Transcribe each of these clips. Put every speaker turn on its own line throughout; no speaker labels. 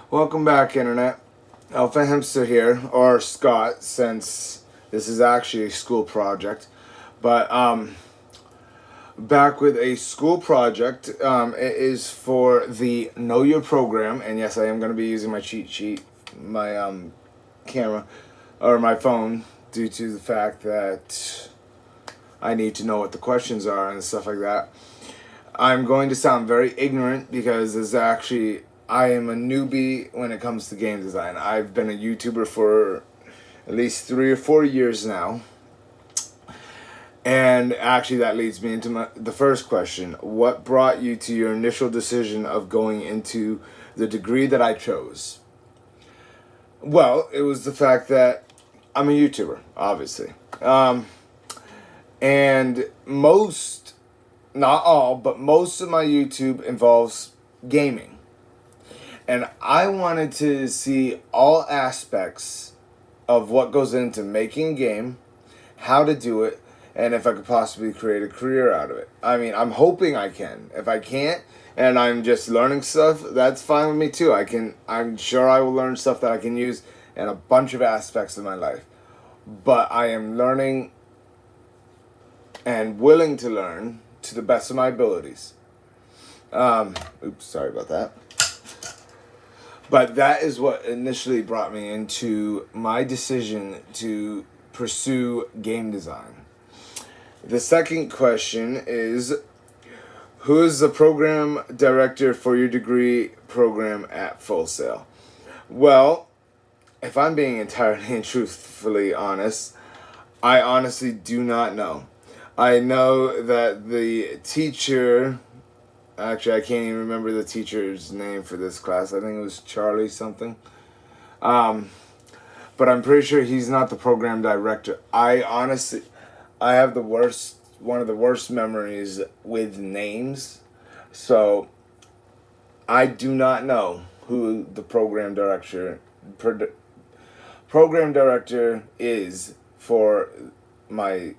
Welcome back, Internet. Alpha Hamster here, or Scott, since this is actually a school project. But, back with a school project. It is for the Know Your Program, and yes, I am going to be using my cheat sheet, my camera, or my phone, due to the fact that I need to know what the questions are and stuff like that. I'm going to sound very ignorant because I am a newbie when it comes to game design. I've been a YouTuber for at least 3 or 4 years now. And actually, that leads me into the first question. What brought you to your initial decision of going into the degree that I chose? Well, it was the fact that I'm a YouTuber, obviously. And not all, but most of my YouTube involves gaming. And I wanted to see all aspects of what goes into making a game, how to do it, and if I could possibly create a career out of it. I mean, I'm hoping I can. If I can't, and I'm just learning stuff, that's fine with me too. I'm sure I will learn stuff that I can use in a bunch of aspects of my life. But I am learning and willing to learn to the best of my abilities. Oops, sorry about that. But that is what initially brought me into my decision to pursue game design. The second question is, who is the program director for your degree program at Full Sail? Well, if I'm being entirely and truthfully honest, I honestly do not know. I know that the teacher, actually I can't even remember the teacher's name for this class. I think it was Charlie something. But I'm pretty sure he's not the program director. I have one of the worst memories with names. So I do not know who the program director is for my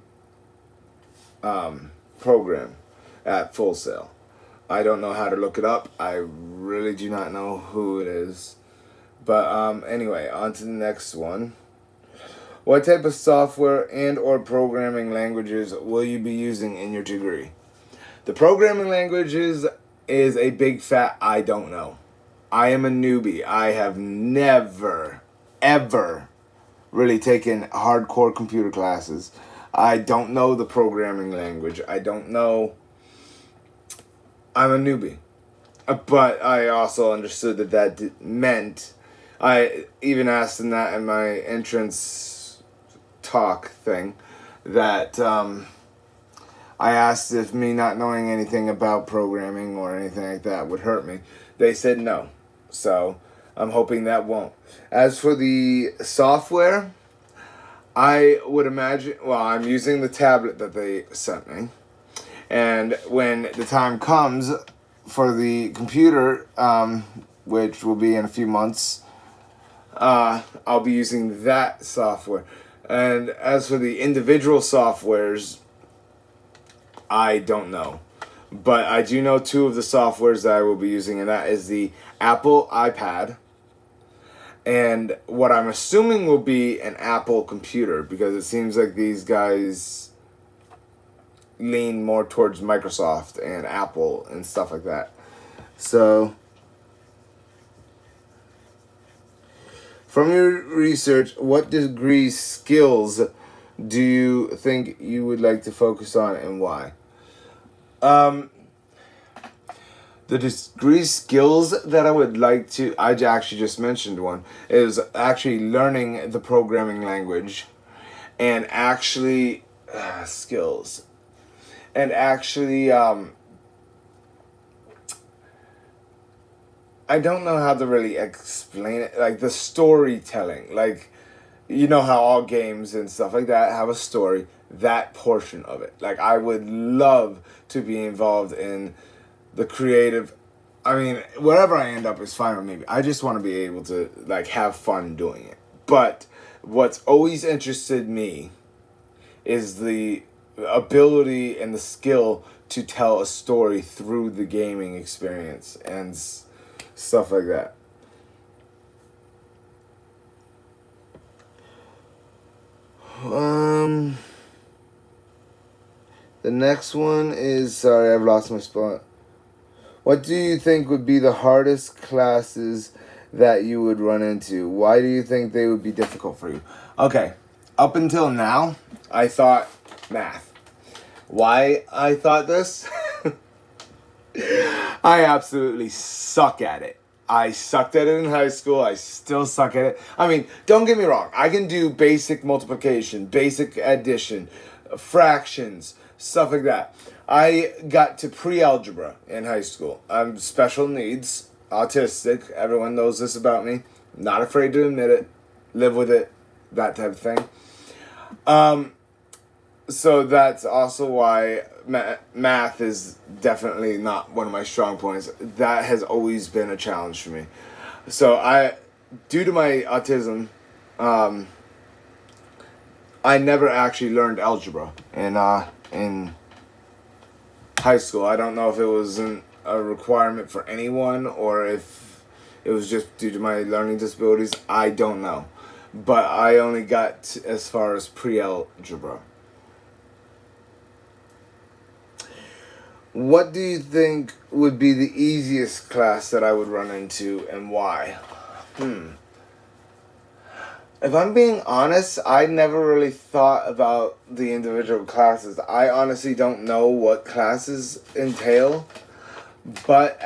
program at Full Sail. I don't know how to look it up. I really do not know who it is. But anyway, on to the next one. What type of software and or programming languages will you be using in your degree? The programming languages is a big fat I don't know. I am a newbie. I have never, ever really taken hardcore computer classes. I don't know the programming language. I don't know. I'm a newbie. But I also understood that meant, I even asked them that in my entrance talk thing, that I asked if me not knowing anything about programming or anything like that would hurt me. They said no. So I'm hoping that won't. As for the software, I would imagine, well, I'm using the tablet that they sent me. And when the time comes for the computer, which will be in a few months, I'll be using that software. And as for the individual softwares, I don't know. But I do know two of the softwares that I will be using, and that is the Apple iPad and what I'm assuming will be an Apple computer, because it seems like these guys lean more towards Microsoft and Apple and stuff like that. So, from your research, what degree skills do you think you would like to focus on and why? The degree skills that I would like to, I actually just mentioned one, is actually learning the programming language and actually, skills. And actually, I don't know how to really explain it, like the storytelling, like, you know how all games and stuff like that have a story, that portion of it. Like, I would love to be involved in the creative. I mean, wherever I end up is fine with me. I just want to be able to, like, have fun doing it. But what's always interested me is the ability and the skill to tell a story through the gaming experience and stuff like that. Um, the next one is, sorry, I've lost my spot. What do you think would be the hardest classes that you would run into? Why do you think they would be difficult for you? Okay, up until now, I thought math. Why I thought this? I absolutely suck at it. I sucked at it in high school. I still suck at it. I mean, don't get me wrong. I can do basic multiplication, basic addition, fractions, stuff like that. I got to pre-algebra in high school. I'm special needs, autistic. Everyone knows this about me. Not afraid to admit it. Live with it. That type of thing. So that's also why math is definitely not one of my strong points. That has always been a challenge for me. So due to my autism, I never actually learned algebra in high school. I don't know if it was a requirement for anyone or if it was just due to my learning disabilities. I don't know, but I only got as far as pre-algebra. What do you think would be the easiest class that I would run into and why? If I'm being honest, I never really thought about the individual classes. I honestly don't know what classes entail, but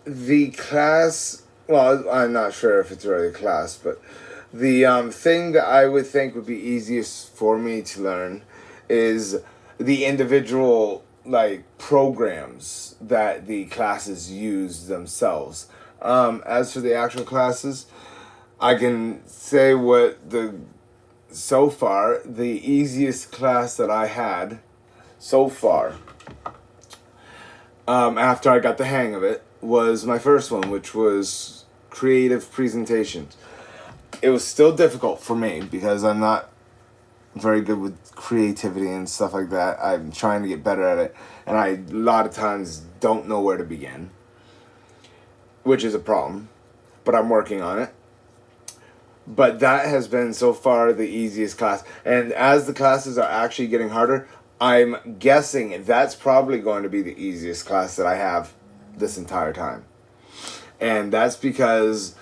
the class, well, I'm not sure if it's really a class, but the thing that I would think would be easiest for me to learn is the individual like programs that the classes use themselves. As for the actual classes, I can say so far the easiest class that I had so far, after I got the hang of it, was my first one, which was creative presentations. It was still difficult for me because I'm not very good with creativity and stuff like that. I'm trying to get better at it, and I a lot of times don't know where to begin, which is a problem, but I'm working on it. But that has been so far the easiest class, and as the classes are actually getting harder, I'm guessing that's probably going to be the easiest class that I have this entire time. And that's because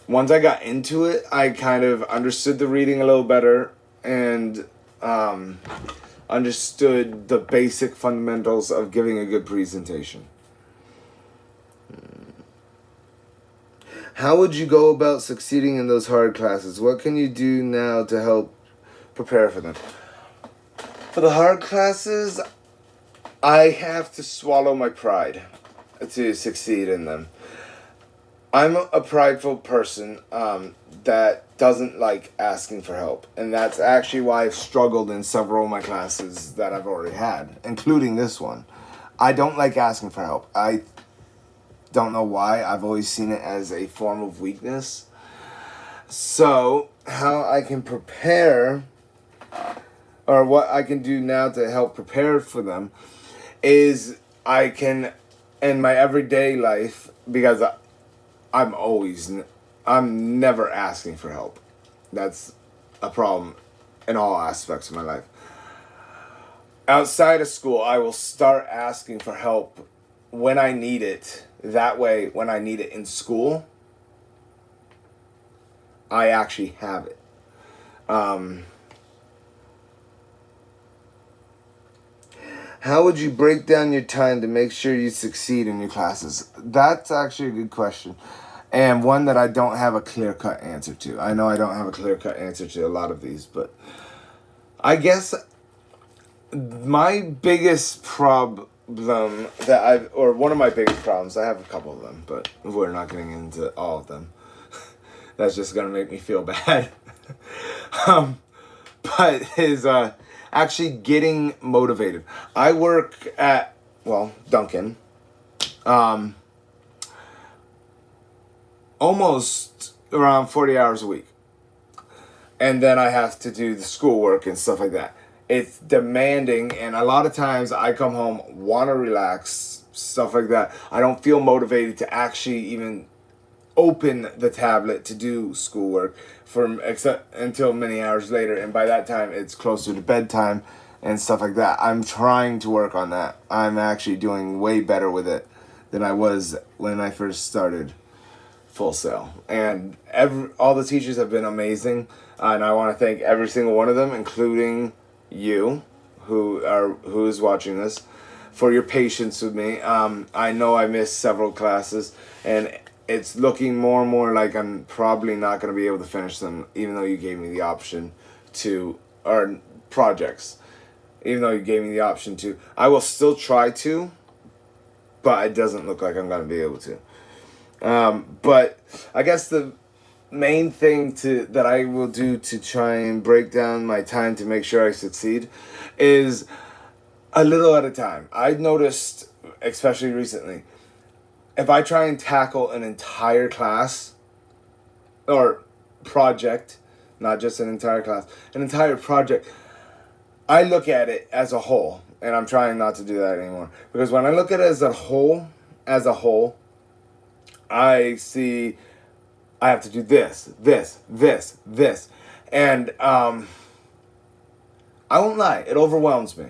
once I got into it, I kind of understood the reading a little better and understood the basic fundamentals of giving a good presentation. How would you go about succeeding in those hard classes? What can you do now to help prepare for them? For the hard classes, I have to swallow my pride to succeed in them. I'm a prideful person that doesn't like asking for help. And that's actually why I've struggled in several of my classes that I've already had, including this one. I don't like asking for help. I don't know why. I've always seen it as a form of weakness. So, how I can prepare, or what I can do now to help prepare for them, is I can, in my everyday life, because I'm never asking for help. That's a problem in all aspects of my life. Outside of school, I will start asking for help when I need it. That way, when I need it in school, I actually have it. How would you break down your time to make sure you succeed in your classes? That's actually a good question. And one that I don't have a clear-cut answer to. I know I don't have a clear-cut answer to a lot of these, but I guess my biggest problem or one of my biggest problems, I have a couple of them, but we're not getting into all of them. That's just going to make me feel bad. But is actually getting motivated. I work at, Dunkin', almost around 40 hours a week. And then I have to do the schoolwork and stuff like that. It's demanding, and a lot of times I come home, want to relax, stuff like that. I don't feel motivated to actually even open the tablet to do schoolwork except until many hours later, and by that time it's closer to bedtime and stuff like that. I'm trying to work on that. I'm actually doing way better with it than I was when I first started Full Sail, and all the teachers have been amazing, and I want to thank every single one of them, including you, who is watching this, for your patience with me. I know I missed several classes, and it's looking more and more like I'm probably not going to be able to finish them, even though you gave me the option to, or projects, even though you gave me the option to. I will still try to, but it doesn't look like I'm going to be able to. But I guess the main thing that I will do to try and break down my time to make sure I succeed is a little at a time. I've noticed, especially recently, if I try and tackle an entire class or project, not just an entire class, an entire project, I look at it as a whole, and I'm trying not to do that anymore. Because when I look at it as a whole, I see I have to do this, and I won't lie, it overwhelms me.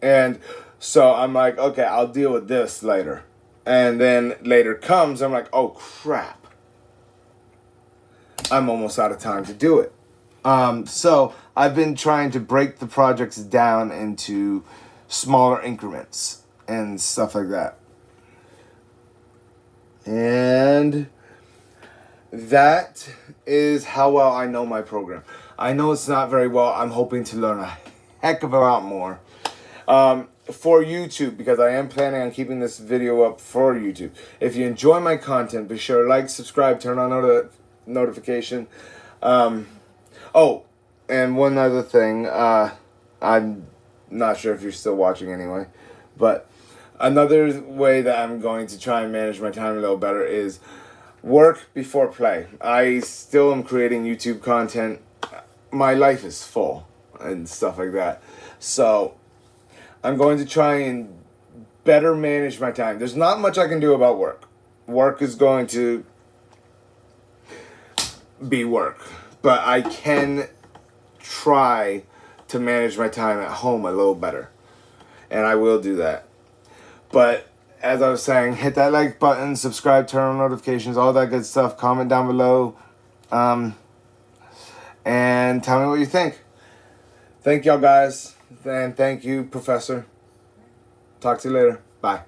And so I'm like, okay, I'll deal with this later. And then later comes, I'm like, oh crap, I'm almost out of time to do it. So I've been trying to break the projects down into smaller increments and stuff like that. And that is how well I know my program. I know it's not very well. I'm hoping to learn a heck of a lot more. For YouTube, because I am planning on keeping this video up for YouTube. If you enjoy my content, be sure to like, subscribe, turn on notification. Oh, and one other thing. I'm not sure if you're still watching anyway, but another way that I'm going to try and manage my time a little better is work before play. I still am creating YouTube content. My life is full and stuff like that. So I'm going to try and better manage my time. There's not much I can do about work. Work is going to be work. But I can try to manage my time at home a little better. And I will do that. But as I was saying, hit that like button, subscribe, turn on notifications, all that good stuff. Comment down below. And tell me what you think. Thank y'all guys. And thank you, Professor. Talk to you later. Bye.